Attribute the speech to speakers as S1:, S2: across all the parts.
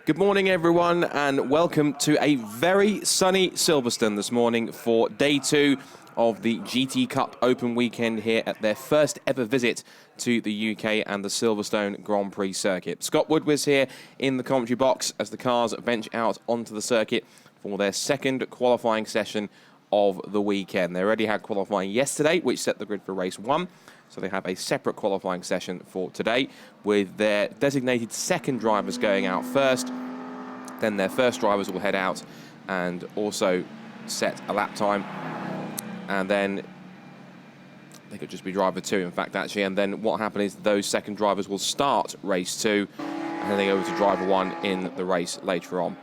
S1: Good morning, everyone, and welcome to a very sunny Silverstone this morning for day 2 of the GT Cup Open weekend here at their first ever visit to the UK and the Silverstone Grand Prix circuit. Scott Woodward's here in the commentary box as the cars venture out onto the circuit for their second qualifying session of the weekend. They already had qualifying yesterday, which set the grid for race 1. So they have a separate qualifying session for today with their designated second drivers going out first. Then their first drivers will head out and also set a lap time. And then they could just be driver 2, in fact, actually. And then what happened is those second drivers will start race 2 and then they go to driver 1 in the race later on.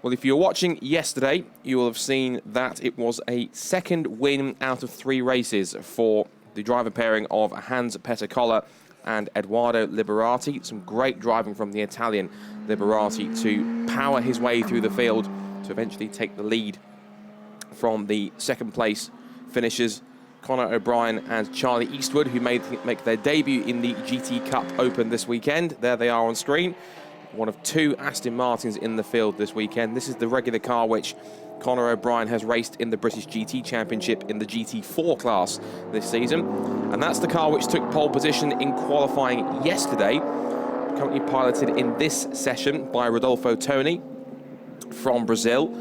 S1: Well, if you're watching yesterday, you will have seen that it was a second win out of 3 races for the driver pairing of Hans-Petter Koller and Edoardo Liberati. Some great driving from the Italian Liberati to power his way through the field to eventually take the lead from the second place finishers, Conor O'Brien and Charlie Eastwood, who make their debut in the GT Cup Open this weekend. There they are on screen. One of 2 Aston Martins in the field this weekend. This is the regular car which Conor O'Brien has raced in the British GT Championship in the GT4 class this season. And that's the car which took pole position in qualifying yesterday, currently piloted in this session by Rodolfo Toni from Brazil.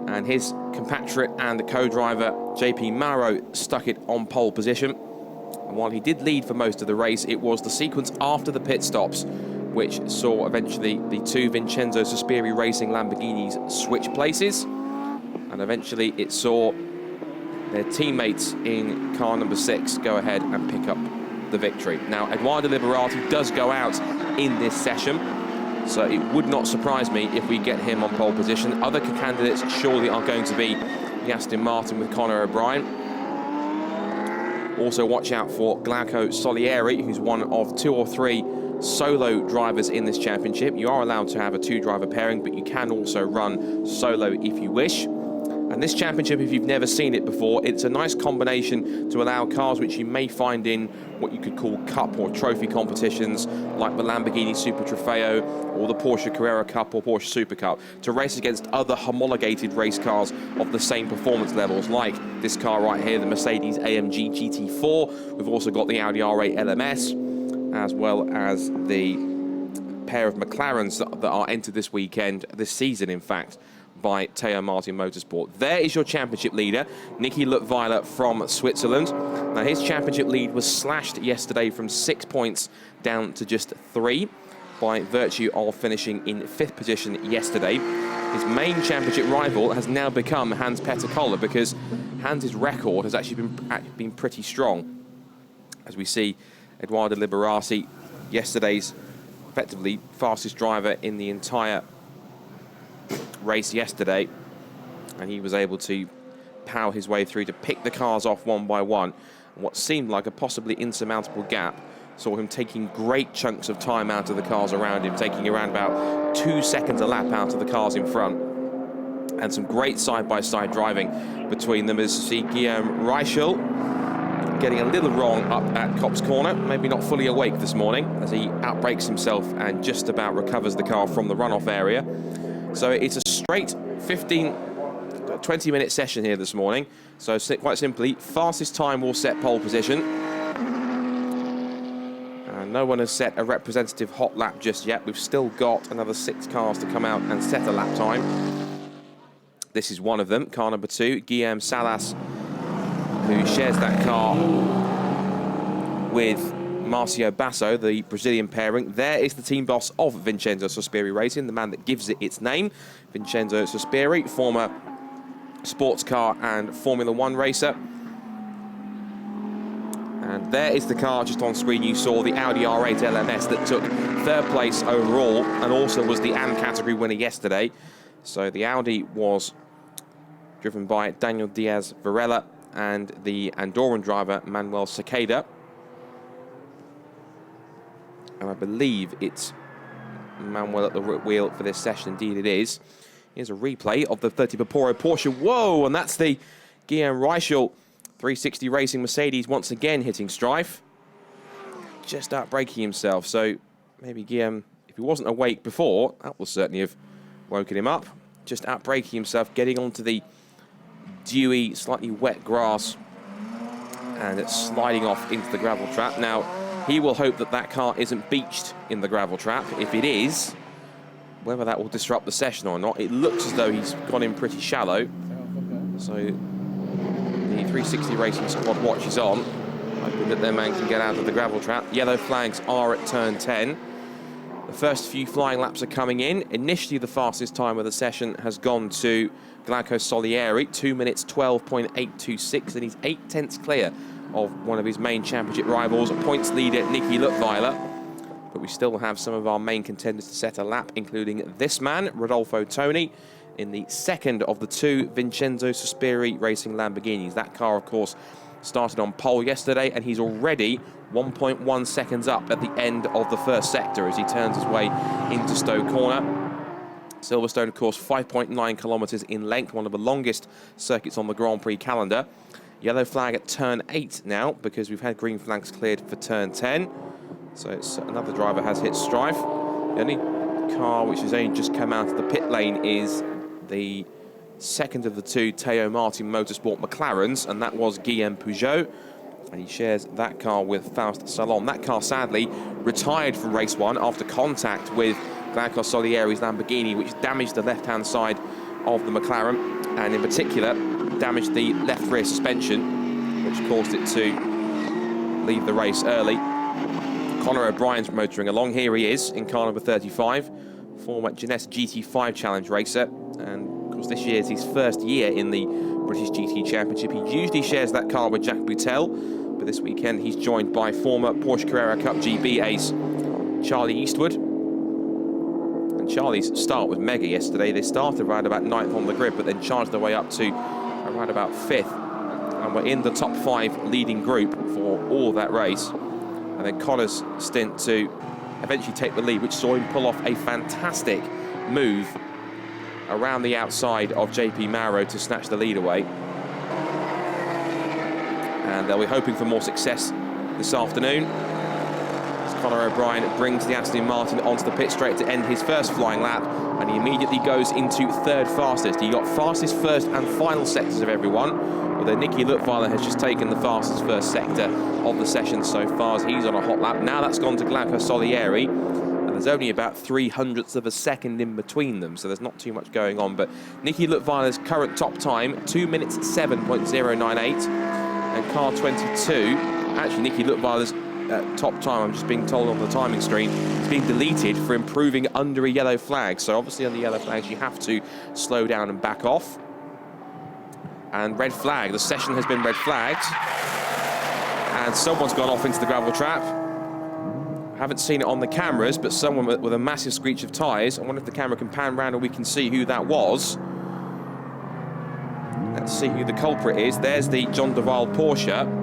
S1: And his compatriot and co-driver JP Mauro stuck it on pole position. And while he did lead for most of the race, it was the sequence after the pit stops which saw eventually the 2 Vincenzo Sospiri Racing Lamborghinis switch places. And eventually it saw their teammates in car number 6 go ahead and pick up the victory. Now, Edoardo Liberati does go out in this session, so it would not surprise me if we get him on pole position. Other candidates surely are going to be the Aston Martin with Conor O'Brien. Also watch out for Glauco Solieri, who's one of 2 or 3 solo drivers in this championship. You are allowed to have a 2-driver pairing, but you can also run solo if you wish. And this championship, if you've never seen it before, it's a nice combination to allow cars which you may find in what you could call cup or trophy competitions, like the Lamborghini Super Trofeo or the Porsche Carrera Cup or Porsche Super Cup, to race against other homologated race cars of the same performance levels, like this car right here, the Mercedes AMG GT4. We've also got the Audi R8 LMS, as well as the pair of McLarens that are entered this weekend, this season, in fact, by Teo Martin Motorsport. There is your championship leader, Niki Leutwiler from Switzerland. Now, his championship lead was slashed yesterday from 6 points down to just 3 by virtue of finishing in 5th position yesterday. His main championship rival has now become Hans-Petter Koller, because Hans' record has actually been pretty strong. As we see, Edoardo Liberati, yesterday's effectively fastest driver in the entire race yesterday, and he was able to power his way through to pick the cars off one by one. And what seemed like a possibly insurmountable gap saw him taking great chunks of time out of the cars around him, taking around about 2 seconds a lap out of the cars in front. And some great side-by-side driving between them, as you see Guillaume Reichel getting a little wrong up at Copse Corner, maybe not fully awake this morning, as he outbrakes himself and just about recovers the car from the runoff area. So it's a straight 20-minute session here this morning. So quite simply, fastest time will set pole position. And no one has set a representative hot lap just yet. We've still got another 6 cars to come out and set a lap time. This is one of them, car number 2, Guillaume Salas, who shares that car with Marcio Basso, the Brazilian pairing. There is the team boss of Vincenzo Sospiri Racing, the man that gives it its name. Vincenzo Sospiri, former sports car and Formula 1 racer. And there is the car just on screen. You saw the Audi R8 LMS that took 3rd place overall and also was the AM category winner yesterday. So the Audi was driven by Daniel Diaz Varela and the Andorran driver Manuel Sequeira. And I believe it's Manuel at the wheel for this session. Indeed it is. Here's a replay of the 30 Vaporo Porsche. Whoa, and that's the Guillaume Reichel 360 Racing Mercedes once again hitting strife. just outbraking himself. So maybe Guillaume, if he wasn't awake before, that will certainly have woken him up. Just outbraking himself, getting onto the dewy, slightly wet grass, and it's sliding off into the gravel trap. Now, he will hope that that car isn't beached in the gravel trap. If it is, whether that will disrupt the session or not, it looks as though he's gone in pretty shallow. So the 360 Racing squad watches on, hoping that their man can get out of the gravel trap. Yellow flags are at turn 10. The first few flying laps are coming in. Initially, the fastest time of the session has gone to Glauco Solieri, 2 minutes 12.826, and he's 8/10 clear of one of his main championship rivals, points leader Nicky Luttweiler. But we still have some of our main contenders to set a lap, including this man, Rodolfo Toni, in the second of the two Vincenzo Sospiri Racing Lamborghinis. That car, of course, started on pole yesterday, and he's already 1.1 seconds up at the end of the first sector as he turns his way into Stowe Corner. Silverstone, of course, 5.9 kilometres in length, one of the longest circuits on the Grand Prix calendar. Yellow flag at turn 8 now, because we've had green flags cleared for turn 10. So it's another driver has hit strife. The only car which has only just come out of the pit lane is the second of the two Teo Martin Motorsport McLarens, and that was Guillaume Peugeot. And he shares that car with Faust Salon. That car, sadly, retired from race 1 after contact with Glauco Solieri's Lamborghini, which damaged the left-hand side of the McLaren, and in particular damaged the left rear suspension, which caused it to leave the race early. Conor O'Brien's motoring along. Here he is in car number 35, former Jeunesse GT5 Challenge racer, and of course this year is his first year in the British GT Championship. He usually shares that car with Jack Boutel, but this weekend he's joined by former Porsche Carrera Cup GB ace Charlie Eastwood. And Charlie's start was mega yesterday. They started around about 9th on the grid, but then charged their way up to around about 5th. And were in the top 5 leading group for all of that race. And then Connor's stint to eventually take the lead, which saw him pull off a fantastic move around the outside of JP Mauro to snatch the lead away. And they'll be hoping for more success this afternoon. Conor O'Brien brings the Aston Martin onto the pit straight to end his first flying lap, and he immediately goes into third fastest. He got fastest first and final sectors of everyone, although Nicky Luttweiler has just taken the fastest first sector of the session so far as he's on a hot lap. Now that's gone to Glauco Solieri, and there's only about 0.03 of a second in between them, so there's not too much going on. But Nicky Luttweiler's current top time, 2 minutes 7.098, and car 22, actually Nicky Luttweiler's top time, I'm just being told on the timing screen, it's being deleted for improving under a yellow flag. So obviously under yellow flags you have to slow down and back off. And red flag, the session has been red flagged, and someone's gone off into the gravel trap. I haven't seen it on the cameras, but someone with a massive screech of tyres. I wonder if the camera can pan round and we can see who that was. Let's see who the culprit is. There's the John Duval Porsche.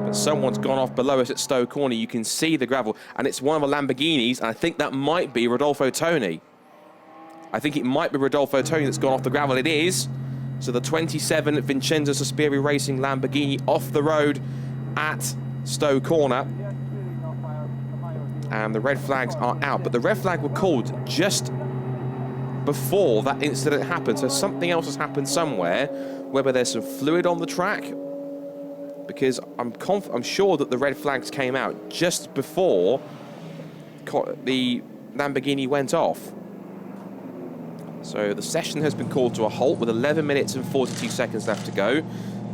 S1: But someone's gone off below us at Stowe Corner. You can see the gravel, and it's one of the Lamborghinis, and I think that might be Rodolfo Toni. I think it might be Rodolfo Toni that's gone off the gravel. It is. So the 27 Vincenzo Sospiri Racing Lamborghini off the road at Stowe Corner. And the red flags are out. But the red flag were called just before that incident happened. So something else has happened somewhere, whether there's some fluid on the track, because I'm sure that the red flags came out just before the Lamborghini went off. So the session has been called to a halt with 11 minutes and 42 seconds left to go.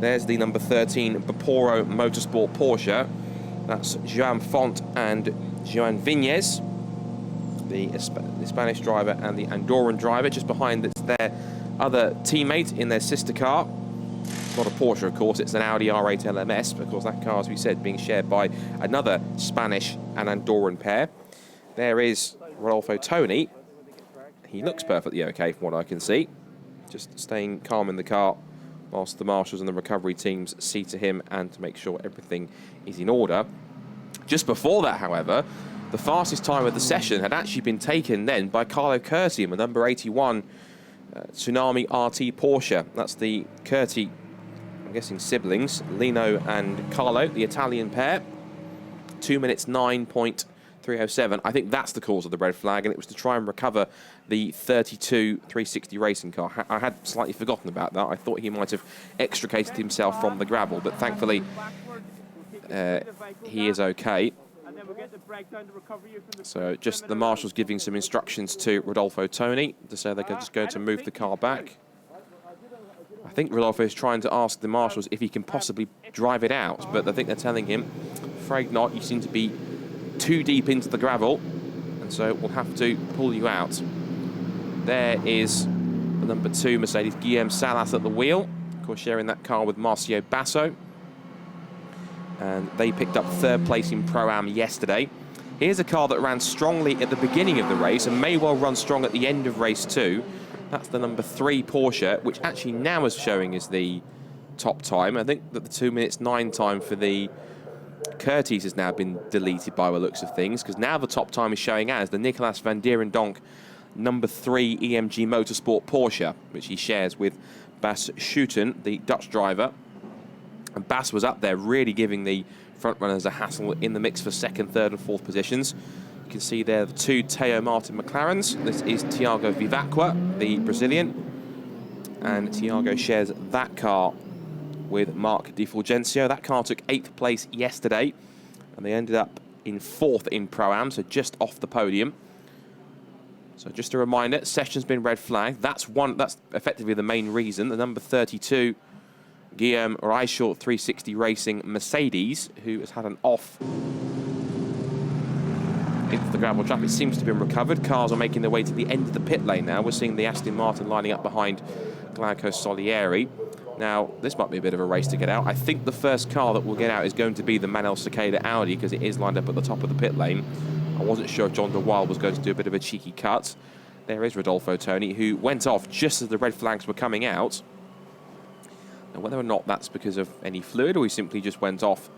S1: There's the number 13 Baporo Motorsport Porsche. That's Joan Font and Joan Viñez, the Spanish driver and the Andorran driver. Just behind it's their other teammate in their sister car. It's not a Porsche, of course, it's an Audi R8 LMS, but of course that car, as we said, being shared by another Spanish and Andorran pair. There is Rodolfo Toni. He looks perfectly okay from what I can see. Just staying calm in the car whilst the marshals and the recovery teams see to him and to make sure everything is in order. Just before that, however, the fastest time of the session had actually been taken then by Carlo Curti in the number 81 Tsunami RT Porsche. That's the Curti, I'm guessing siblings, Lino and Carlo, the Italian pair. 2 minutes 9.307. I think that's the cause of the red flag, and it was to try and recover the 32 360 racing car. I had slightly forgotten about that. I thought he might have extricated himself from the gravel, but thankfully he is okay. So just the marshals giving some instructions to Rodolfo Toni to say they're just going to move the car back. I think Rodolfo is trying to ask the marshals if he can possibly drive it out, but I think they're telling him, afraid not, you seem to be too deep into the gravel, and so we'll have to pull you out. There is the number 2 Mercedes, Guillaume Salas at the wheel, of course sharing that car with Marcio Basso. And they picked up 3rd place in Pro-Am yesterday. Here's a car that ran strongly at the beginning of the race and may well run strong at the end of race 2. That's the number 3 Porsche, which actually now is showing as the top time. I think that the 2 minutes 9 time for the Curtis has now been deleted by the looks of things, because now the top time is showing as the Nicolas van Dierendonck number 3 EMG Motorsport Porsche, which he shares with Bas Schouten, the Dutch driver. And Bas was up there really giving the front runners a hassle in the mix for 2nd, 3rd and 4th positions. You can see there the 2 Teo Martin McLarens. This is Tiago Vivacqua, the Brazilian. And Tiago shares that car with Mark Di Fulgencio. That car took 8th place yesterday, and they ended up in 4th in Pro-Am, so just off the podium. So just a reminder, session's been red flagged. That's effectively the main reason. The number 32 Guillaume Reichel 360 Racing Mercedes, who has had an off into the gravel trap. It seems to have been recovered. Cars are making their way to the end of the pit lane now. We're seeing the Aston Martin lining up behind Glauco Solieri. Now, this might be a bit of a race to get out. I think the first car that will get out is going to be the Manel Cicada Audi, because it is lined up at the top of the pit lane. I wasn't sure if John de Waal was going to do a bit of a cheeky cut. There is Rodolfo Toni, who went off just as the red flags were coming out. And whether or not that's because of any fluid or he simply just went off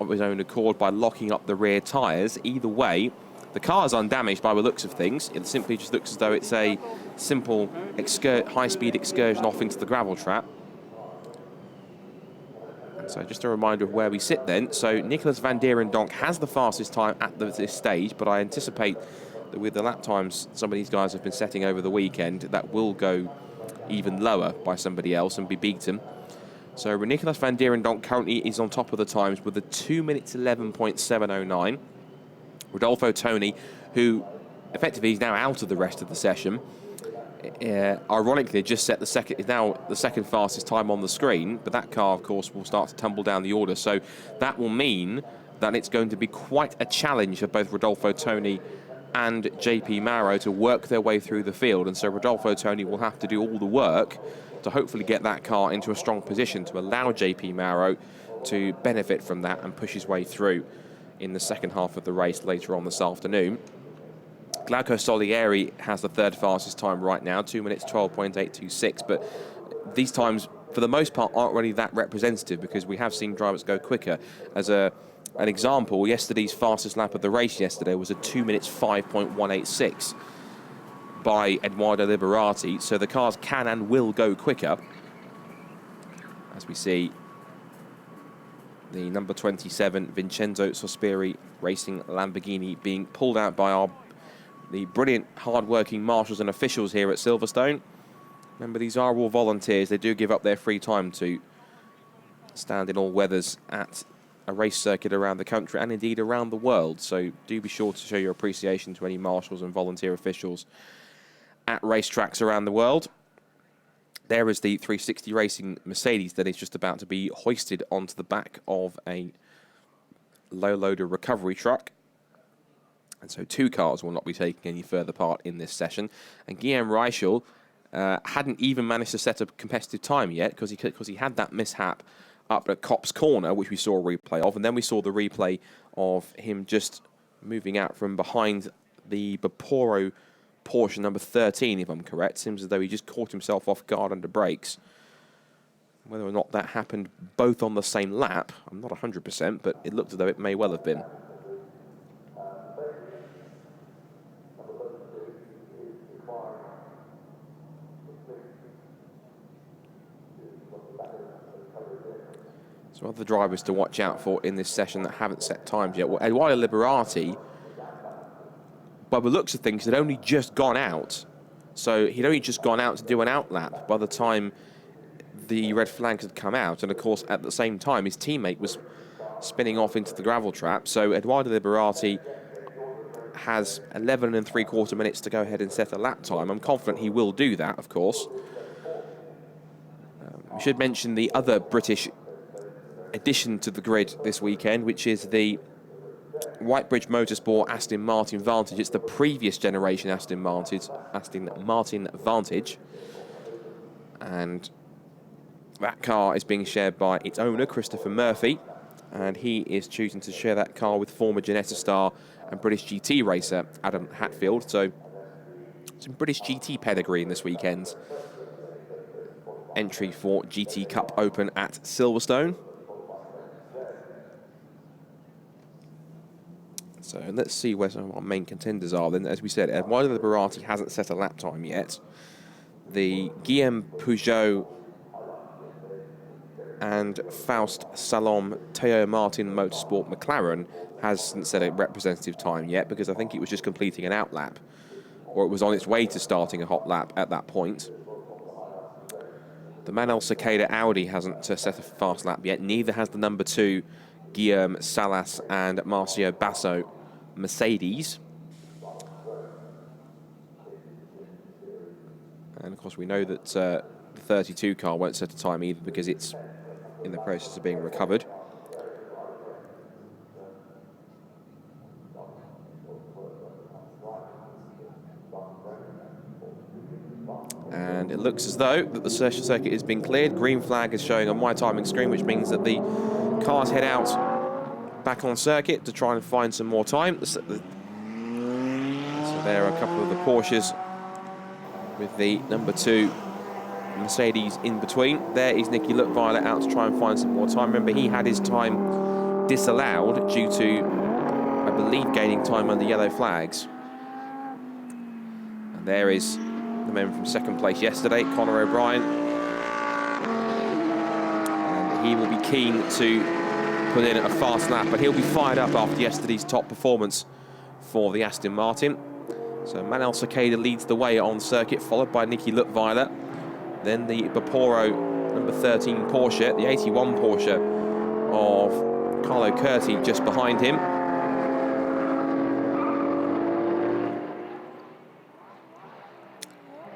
S1: of his own accord by locking up the rear tyres, either way, the car is undamaged by the looks of things. It simply just looks as though it's a simple high-speed excursion off into the gravel trap. And so just a reminder of where we sit then. So Nicolas van Dierendonck has the fastest time at this stage, but I anticipate that with the lap times some of these guys have been setting over the weekend, that will go even lower by somebody else and be beaten. So Nicolas van Dierendonck currently is on top of the times with a 2 minutes 11.709. Rodolfo Toni, who effectively is now out of the rest of the session, ironically just set the second, is now the 2nd fastest time on the screen, but that car of course will start to tumble down the order, so that will mean that it's going to be quite a challenge for both Rodolfo Toni and JP Mauro to work their way through the field. And so Rodolfo Toni will have to do all the work to hopefully get that car into a strong position to allow JP Mauro to benefit from that and push his way through in the second half of the race later on this afternoon. Glauco Solieri has the 3rd fastest time right now, 2 minutes 12.826, but these times for the most part aren't really that representative, because we have seen drivers go quicker. As an example, yesterday's fastest lap of the race yesterday was a 2 minutes 5.186 by Edoardo Liberati, so the cars can and will go quicker. As we see the number 27 Vincenzo Sospiri Racing Lamborghini being pulled out by the brilliant hard-working marshals and officials here at Silverstone. Remember, these are all volunteers. They do give up their free time to stand in all weathers at a race circuit around the country and indeed around the world. So do be sure to show your appreciation to any marshals and volunteer officials at racetracks around the world. There is the 360 Racing Mercedes that is just about to be hoisted onto the back of a low-loader recovery truck. And so 2 cars will not be taking any further part in this session. And Guillaume Reichel hadn't even managed to set a competitive time yet, because he had that mishap up at Copse Corner, which we saw a replay of. And then we saw the replay of him just moving out from behind the Baporo Porsche number 13, if I'm correct. Seems as though he just caught himself off guard under brakes. Whether or not that happened both on the same lap, I'm not 100%, but it looked as though it may well have been. So So other drivers to watch out for in this session that haven't set times yet. Well, Eduardo Liberati, by the looks of things, had only just gone out. So he'd only just gone out to do an outlap by the time the red flags had come out. And of course, at the same time, his teammate was spinning off into the gravel trap. So Eduardo Liberati has 11 3/4 minutes to go ahead and set a lap time. I'm confident he will do that, of course. We should mention the other British addition to the grid this weekend, which is the Whitebridge Motorsport Aston Martin Vantage. It's the previous generation Aston Martin Vantage. And that car is being shared by its owner, Christopher Murphy. And he is choosing to share that car with former Ginetta star and British GT racer Adam Hatfield. So some British GT pedigree in this weekend's entry for GT Cup Open at Silverstone. So let's see where some of our main contenders are. Then, as we said, Eduardo Liberati hasn't set a lap time yet. The Guillaume Peugeot and Faust Salom Théo Martin Motorsport McLaren hasn't set a representative time yet, because I think it was just completing an outlap, or it was on its way to starting a hot lap at that point. The Manel Cicada Audi hasn't set a fast lap yet. Neither has the number 2 Guillaume Salas and Marcio Basso Mercedes. And of course we know that the 32 car won't set a time either, because it's in the process of being recovered. And it looks as though that the session circuit has been cleared. Green flag is showing on my timing screen, which means that the cars head out back on circuit to try and find some more time. So there are a couple of the Porsches with the number 2 Mercedes in between. There is Nicky Luttweiler out to try and find some more time. Remember, he had his time disallowed due to, I believe, gaining time under yellow flags. And there is the man from second place yesterday, Conor O'Brien. And he will be keen to put in a fast lap, but he'll be fired up after yesterday's top performance for the Aston Martin. So Manel Cicada leads the way on circuit, followed by Nicky Luttweiler. Then the Vapouro number 13 Porsche, the 81 Porsche of Carlo Curti just behind him.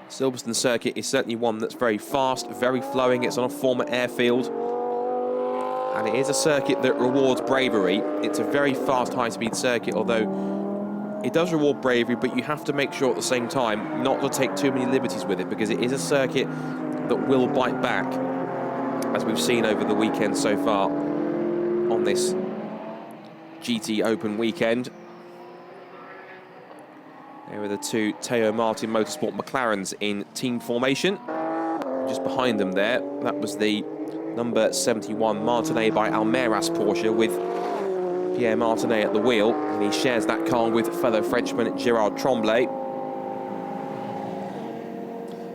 S1: Silverstone circuit is certainly one that's very fast, very flowing. It's on a former airfield. And it is a circuit that rewards bravery. It's a very fast, high-speed circuit, although it does reward bravery, but you have to make sure at the same time not to take too many liberties with it, because it is a circuit that will bite back, as we've seen over the weekend so far on this GT Open weekend. There are the 2 Théo Martin Motorsport McLarens in team formation. Just behind them there, that was the number 71 Martinet by Almeras Porsche with Pierre Martinet at the wheel, and he shares that car with fellow Frenchman Gérard Tremblay.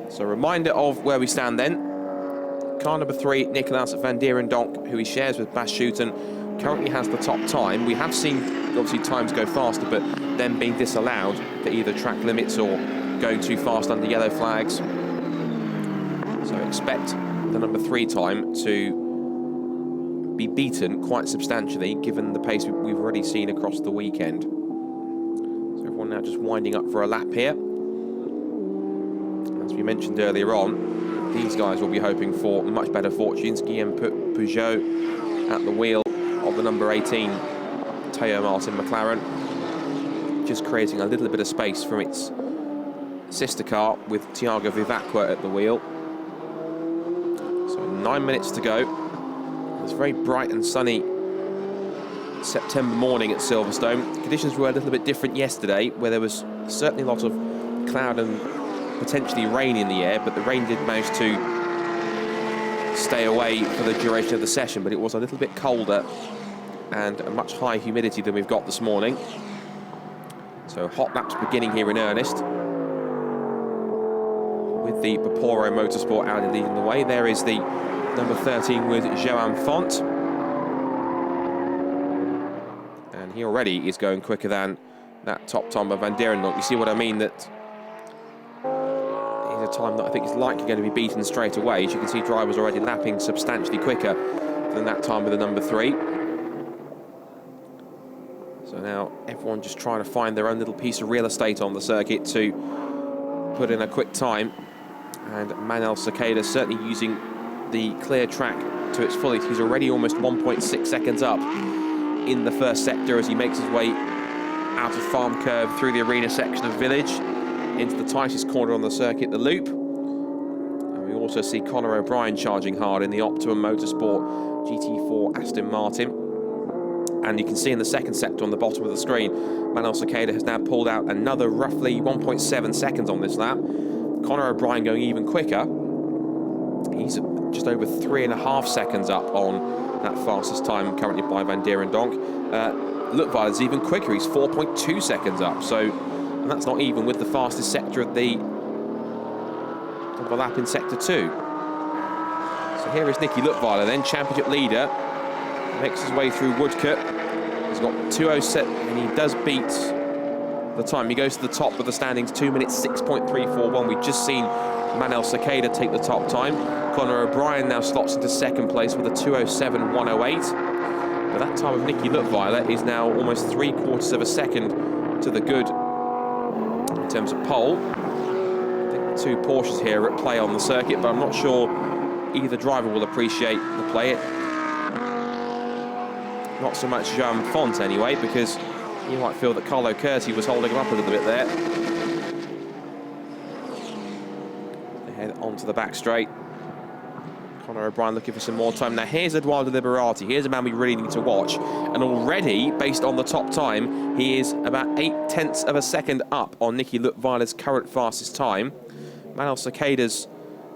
S1: So a reminder of where we stand then. Car number 3, Nicolas van Dierendonck, who he shares with Bas Schouten, currently has the top time. We have seen, obviously, times go faster, but them being disallowed for either track limits or going too fast under yellow flags. So expect the number 3 time to be beaten quite substantially, given the pace we've already seen across the weekend. So everyone now just winding up for a lap here. As we mentioned earlier on, these guys will be hoping for much better fortunes. Guillaume Peugeot at the wheel of the number 18 Théo Martin McLaren, just creating a little bit of space from its sister car with Thiago Vivacqua at the wheel. So 9 minutes to go. It's a very bright and sunny September morning at Silverstone. Conditions were a little bit different yesterday, where there was certainly a lot of cloud and potentially rain in the air, but the rain did manage to stay away for the duration of the session, but it was a little bit colder and a much higher humidity than we've got this morning. So hot laps beginning here in earnest, with the Vapouro Motorsport Audi leading the way. There is the number 13 with Joan Font. he already is going quicker than that top time of Van Dierendonck. You see what I mean? That is a time that I think is likely going to be beaten straight away. As you can see, drivers already lapping substantially quicker than that time with the number 3. So now everyone just trying to find their own little piece of real estate on the circuit to put in a quick time. And Manel Cicada certainly using the clear track to its fullest. He's already almost 1.6 seconds up in the first sector as he makes his way out of Farm Curve through the arena section of Village into the tightest corner on the circuit, the Loop. And we also see Conor O'Brien charging hard in the Optimum Motorsport GT4 Aston Martin. And you can see in the second sector on the bottom of the screen, Manel Cicada has now pulled out another roughly 1.7 seconds on this lap. Conor O'Brien going even quicker. He's just over 3.5 seconds up on that fastest time currently by Van Dierendonck. Luttweiler is even quicker. He's 4.2 seconds up. So, and that's not even with the fastest sector of the lap in sector 2. So here is Nicky Luttweiler then, championship leader. Makes his way through Woodcote. He's got 2:07, and he does beat the time. He goes to the top of the standings, 2 minutes 6.341. We've just seen Manel Cicada take the top time. Conor O'Brien now slots into second place with a 2:07.108. But that time of Nicky Luttweiler is now almost 3/4 of a second to the good in terms of pole. I think the 2 Porsches here are at play on the circuit, but I'm not sure either driver will appreciate the play. Not so much Joan Font anyway, because you might feel that Carlo Curti was holding him up a little bit there. They head onto the back straight. Conor O'Brien looking for some more time. Now here's Edoardo Liberati. Here's a man we really need to watch. And already, based on the top time, he is about 0.8 of a second up on Nicky Luttweiler's current fastest time. Manel Cicada's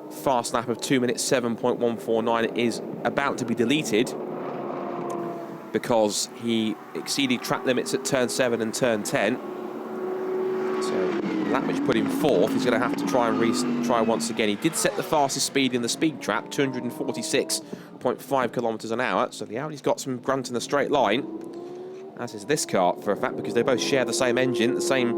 S1: fast lap of 2 minutes 7.149 is about to be deleted, because he exceeded track limits at turn 7 and turn 10. So that which put him 4th, he's going to have to try and try once again. He did set the fastest speed in the speed trap, 246.5 kilometers an hour. So the Audi's got some grunt in the straight line, as is this car for a fact, because they both share the same engine, the same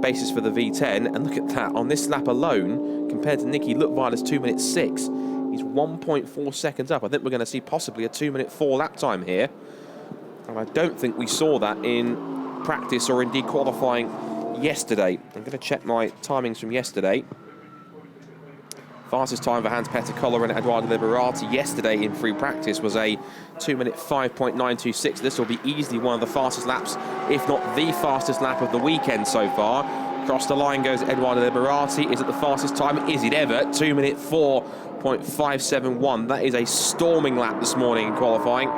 S1: basis for the V10. And look at that, on this lap alone, compared to Nicky Luttweiler's 2 minutes 6, he's 1.4 seconds up. I think we're going to see possibly a 2-minute 4 lap time here. And I don't think we saw that in practice or indeed qualifying yesterday. I'm going to check my timings from yesterday. Fastest time for Hans-Petter Koller and Edoardo Liberati yesterday in free practice was a 2-minute 5.926. This will be easily one of the fastest laps, if not the fastest lap of the weekend so far. Across the line goes Edoardo Liberati. Is it the fastest time? Is it ever? 2-minute 4.571. That is a storming lap this morning in qualifying.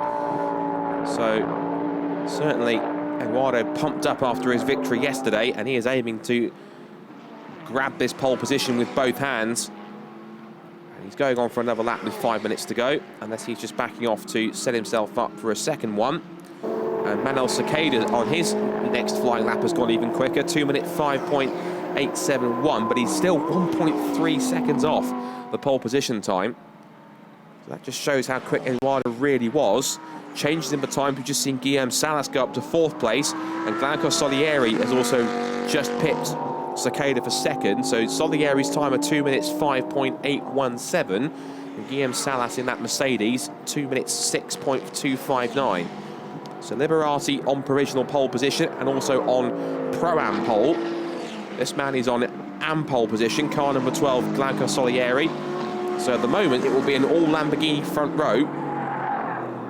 S1: So certainly Edoardo pumped up after his victory yesterday, and he is aiming to grab this pole position with both hands. And he's going on for another lap with 5 minutes to go, unless he's just backing off to set himself up for a second one. And Manel Cicada on his next flying lap has gone even quicker, 2-minute 5.871, but he's still 1.3 seconds off the pole position time. So that just shows how quick Edoardo really was. Changes in the time. We've just seen Guillaume Salas go up to 4th place, and Glauco Solieri has also just pipped Cicada for second. So Solieri's time of 2 minutes 5.817, and Guillaume Salas in that Mercedes 2 minutes 6.259. So Liberati on provisional pole position and also on Pro-Am pole. This man is on Am pole position, car number 12, Glauco Solieri. So at the moment, it will be an all Lamborghini front row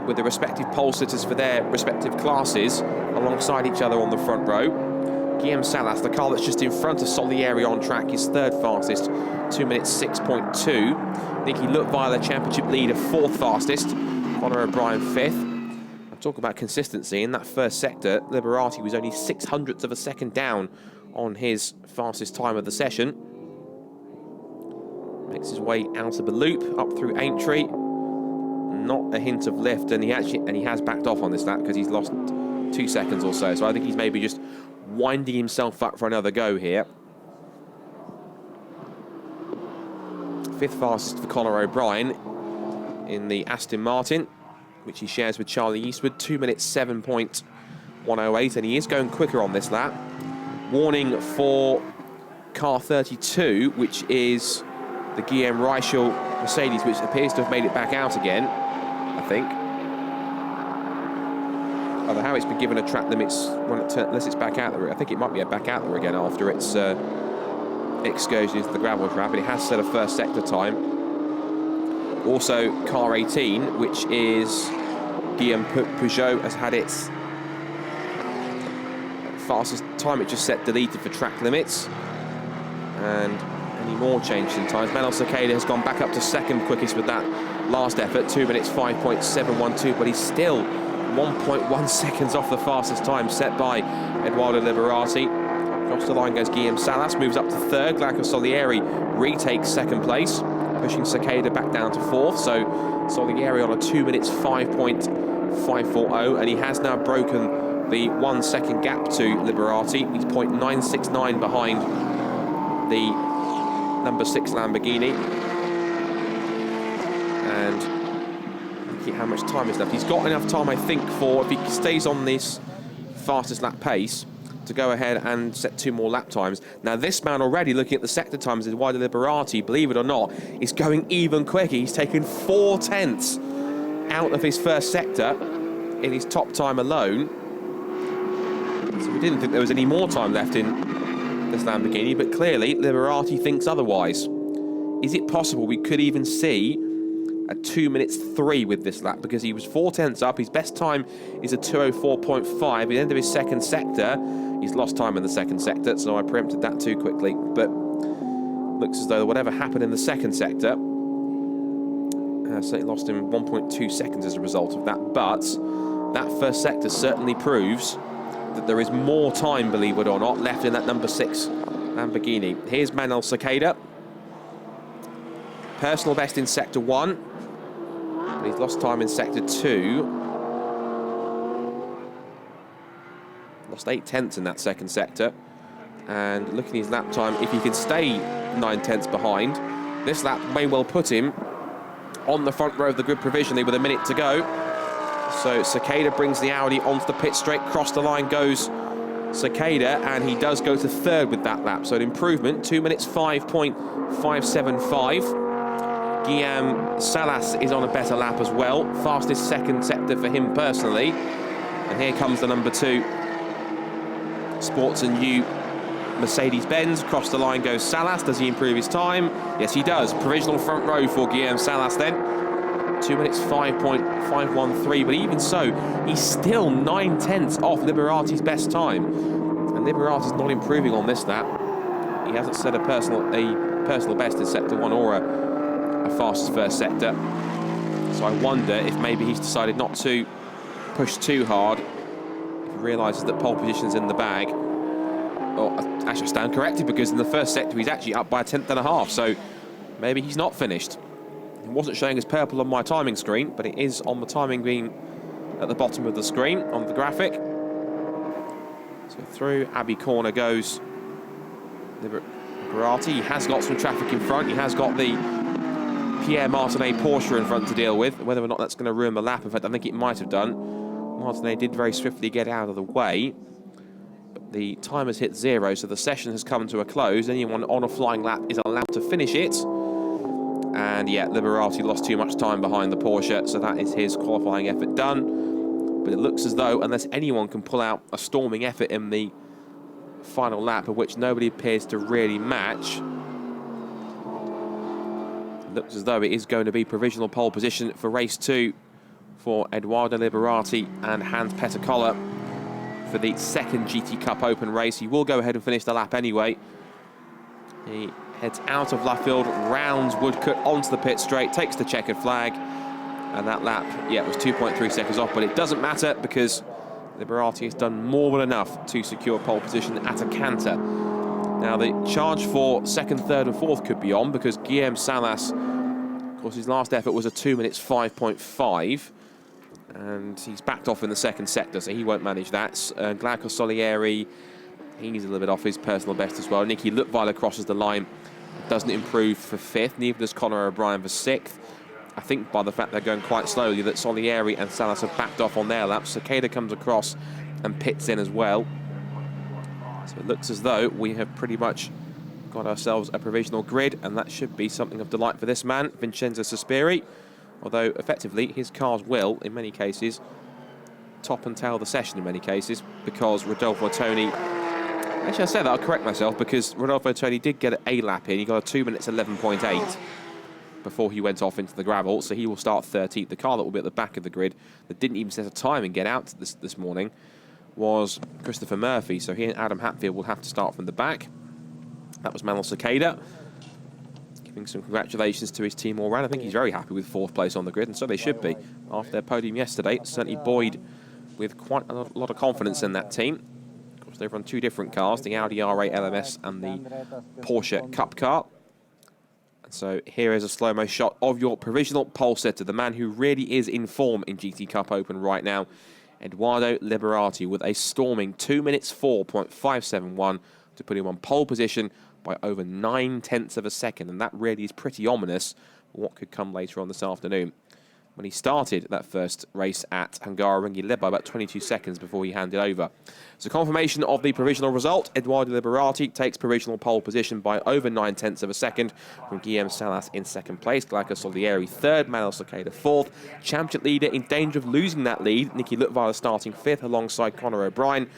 S1: with the respective pole sitters for their respective classes alongside each other on the front row. Guillaume Salas, the car that's just in front of Solieri on track, is 3rd fastest, 2 minutes 6.2. Nicky Luttweiler, championship leader, 4th fastest. Conor O'Brien, 5th. Talk about consistency. In that first sector, Liberati was only 0.06 of a second down on his fastest time of the session. Makes his way out of the loop, up through Aintree. Not a hint of lift, and he has backed off on this lap because he's lost 2 seconds or so. So I think he's maybe just winding himself up for another go here. 5th fastest for Conor O'Brien in the Aston Martin, which he shares with Charlie Eastwood, 2 minutes 1:08, and he is going quicker on this lap. Warning for car 32, which is the Guillaume Reichel Mercedes, which appears to have made it back out again, I think. Although how it's been given a track limits when unless it's back out there. I think it might be a back out there again after its excursion into the gravel trap, but it has set a first sector time. Also, car 18, which is Guillaume Peugeot, has had its fastest time. It just set deleted for track limits. And any more changes in times. Manuel Cicada has gone back up to second quickest with that last effort, 2 minutes 5.712, but he's still 1.1 seconds off the fastest time set by Edoardo Liberati. Across the line goes Guillaume Salas, moves up to third. Glauco Solieri retakes second place, pushing Cicada back down to fourth. So Solieri on a 2 minutes 5.540, and he has now broken the 1 second gap to Liberati. He's 0.969 behind the number 6 Lamborghini. And how much time is left? He's got enough time, I think, for, if he stays on this fastest lap pace, to go ahead and set 2 more lap times. Now, this man already, looking at the sector times, Edoardo Liberati, believe it or not, is going even quicker. He's taken 4 tenths out of his first sector in his top time alone. So we didn't think there was any more time left in this Lamborghini, but clearly Liberati thinks otherwise. Is it possible we could even see a 2 minutes 3 with this lap? Because he was 4 tenths up. His best time is a 2:04.5. At the end of his second sector, he's lost time in the second sector, so I preempted that too quickly. But looks as though whatever happened in the second sector, certainly lost him 1.2 seconds as a result of that. But that first sector certainly proves that there is more time, believe it or not, left in that number 6 Lamborghini. Here's Manuel Cicada. Personal best in sector 1. But he's lost time in sector 2. Lost 8 tenths in that second sector. And looking at his lap time, if he can stay 9 tenths behind, this lap may well put him on the front row of the grid provisionally with a minute to go. So Cicada brings the Audi onto the pit straight. Cross the line goes Cicada, and he does go to third with that lap. So an improvement, 2 minutes 5.575. Guillaume Salas is on a better lap as well. Fastest second sector for him personally. And here comes the number 2 Sports and New Mercedes-Benz. Across the line goes Salas. Does he improve his time? Yes, he does. Provisional front row for Guillaume Salas then. 2 minutes 5.513, but even so, he's still 9 tenths off Liberati's best time. And Liberati's not improving on this lap. He hasn't set a personal best in sector 1 or a fastest first sector. So I wonder if maybe he's decided not to push too hard. If he realises that pole position's in the bag. Oh, actually I stand corrected, because in the first sector he's actually up by 1.5 tenths, so maybe he's not finished. It wasn't showing as purple on my timing screen, but it is on the timing beam at the bottom of the screen on the graphic. So through Abbey Corner goes Liberati. He has got some traffic in front. He has got the Pierre Martinet Porsche in front to deal with. Whether or not that's going to ruin the lap, in fact, I think it might have done. Martinet did very swiftly get out of the way. But the time has hit 0, so the session has come to a close. Anyone on a flying lap is allowed to finish it. And yeah, Liberati lost too much time behind the Porsche, so that is his qualifying effort done. But it looks as though, unless anyone can pull out a storming effort in the final lap, of which nobody appears to really match, it looks as though it is going to be provisional pole position for race 2 for Edoardo Liberati and Hans-Peter Koller for the second GT Cup Open race. He will go ahead and finish the lap anyway. He heads out of Luffield, rounds Woodcote onto the pit straight, takes the checkered flag, and that lap, yeah, it was 2.3 seconds off, but it doesn't matter because Liberati has done more than enough to secure pole position at a canter. Now the charge for second, third and fourth could be on, because Guillaume Salas, of course, his last effort was a 2 minutes 5.5, and he's backed off in the second sector, so he won't manage that. Glauco Solieri, he's a little bit off his personal best as well. Nicky Luttweiler crosses the line, doesn't improve for 5th, neither does Conor O'Brien for 6th. I think by the fact they're going quite slowly that Solieri and Salas have backed off on their laps. Cicada comes across and pits in as well. So it looks as though we have pretty much got ourselves a provisional grid, and that should be something of delight for this man, Vincenzo Sospiri. Although, effectively, his cars will, in many cases, top and tail the session in many cases, because Rodolfo Toni... Actually, I say that, I'll correct myself, because Rodolfo Toni did get a lap in. He got a 2 minutes 11.8 before he went off into the gravel, so he will start 13th. The car that will be at the back of the grid, that didn't even set a time and get out this morning, was Christopher Murphy. So he and Adam Hatfield will have to start from the back. That was Manuel Cicada, giving some congratulations to his team all round. I think he's very happy with 4th place on the grid, and so they should be. After their podium yesterday, certainly buoyed with quite a lot of confidence in that team. Of course, they've run 2 different cars, the Audi R8 LMS and the Porsche Cup car. And so here is a slow-mo shot of your provisional pole sitter, the man who really is in form in GT Cup Open right now, Edoardo Liberati, with a storming 2 minutes 4.571 to put him on pole position by over 9/10 of a second. And that really is pretty ominous for what could come later on this afternoon. When he started that first race at Hungaroring, he led by about 22 seconds before he handed over. So confirmation of the provisional result. Edoardo Liberati takes provisional pole position by over 9/10 of a second from Guillaume Salas in 2nd place. Glauco Solieri 3rd, Manuel Cicada 4th. Championship leader in danger of losing that lead. Nicky Lutweiler starting 5th alongside Conor O'Brien.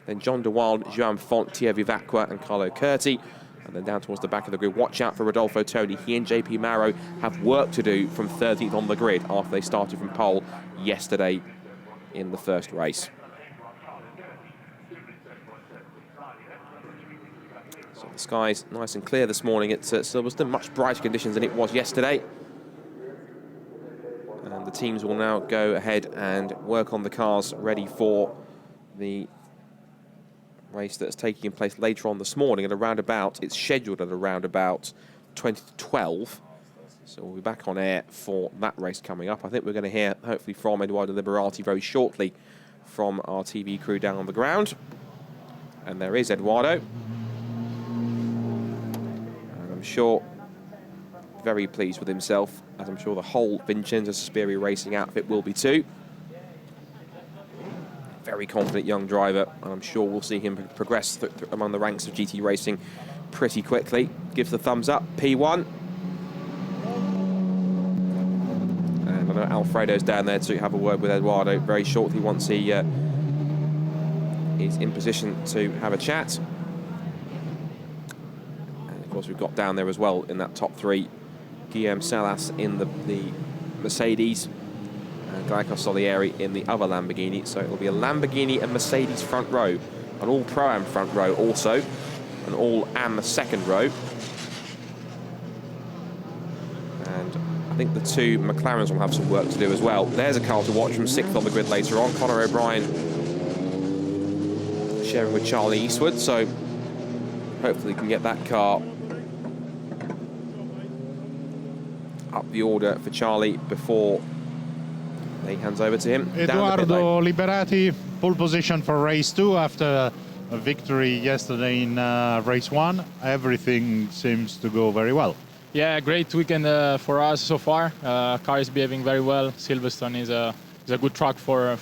S1: Then John DeWild, Joan Font, Thierry Vivacqua and Carlo Curti. And then down towards the back of the grid, watch out for Rodolfo Toni. He and JP Maro have work to do from 13th on the grid after they started from pole yesterday in the first race. So the sky's nice and clear this morning at Silverstone. Much brighter conditions than it was yesterday. And the teams will now go ahead and work on the cars ready for the race that's taking place later on this morning at around about, it's scheduled at around about 20 to 12. So we'll be back on air for that race coming up. I think we're going to hear, hopefully, from Edoardo Liberati very shortly from our TV crew down on the ground. And there is Edoardo. And I'm sure very pleased with himself, as I'm sure the whole Vincenzo Sospiri racing outfit will be too. Very confident young driver, and I'm sure we'll see him progress among the ranks of GT racing pretty quickly. Gives the thumbs up, P1. And I know Alfredo's down there to have a word with Edoardo very shortly once he is in position to have a chat. And of course we've got down there as well in that top 3, Guillaume Salas in the Mercedes, Glauco Solieri in the other Lamborghini. So it'll be a Lamborghini and Mercedes front row, an all Pro-Am front row also, an all Am second row. And I think the 2 McLarens will have some work to do as well. There's a car to watch from 6th on the grid later on. Conor O'Brien sharing with Charlie Eastwood, so hopefully we can get that car up the order for Charlie before he hands over to him.
S2: Edoardo Liberati, pole position for race 2 after a victory yesterday in race 1. Everything seems to go very well.
S3: Yeah, great weekend for us so far. Car is behaving very well. Silverstone is a good track for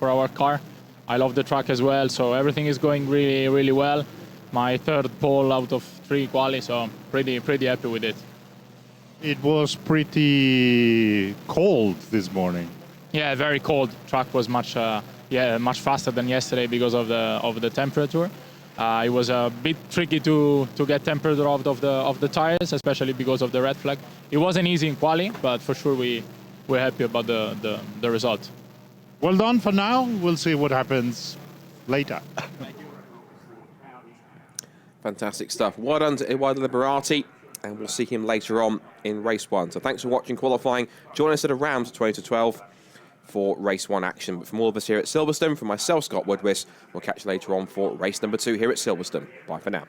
S3: our car. I love the track as well, so everything is going really well. My 3rd pole out of 3 quali, so pretty happy with it.
S2: It was pretty cold this morning.
S3: Yeah, very cold. Track was much faster than yesterday because of the temperature. It was a bit tricky to get temperature out of the tires, especially because of the red flag. It wasn't easy in quali, but for sure we're happy about the result.
S2: Well done for now. We'll see what happens later.
S1: Fantastic stuff. Well done to Edoardo Liberati, and we'll see him later on in race 1. So thanks for watching qualifying. Join us at around 20 to 12 for race 1 action. But from all of us here at Silverstone, from myself, Scott Woodwis, we'll catch you later on for race number 2 here at Silverstone. Bye for now.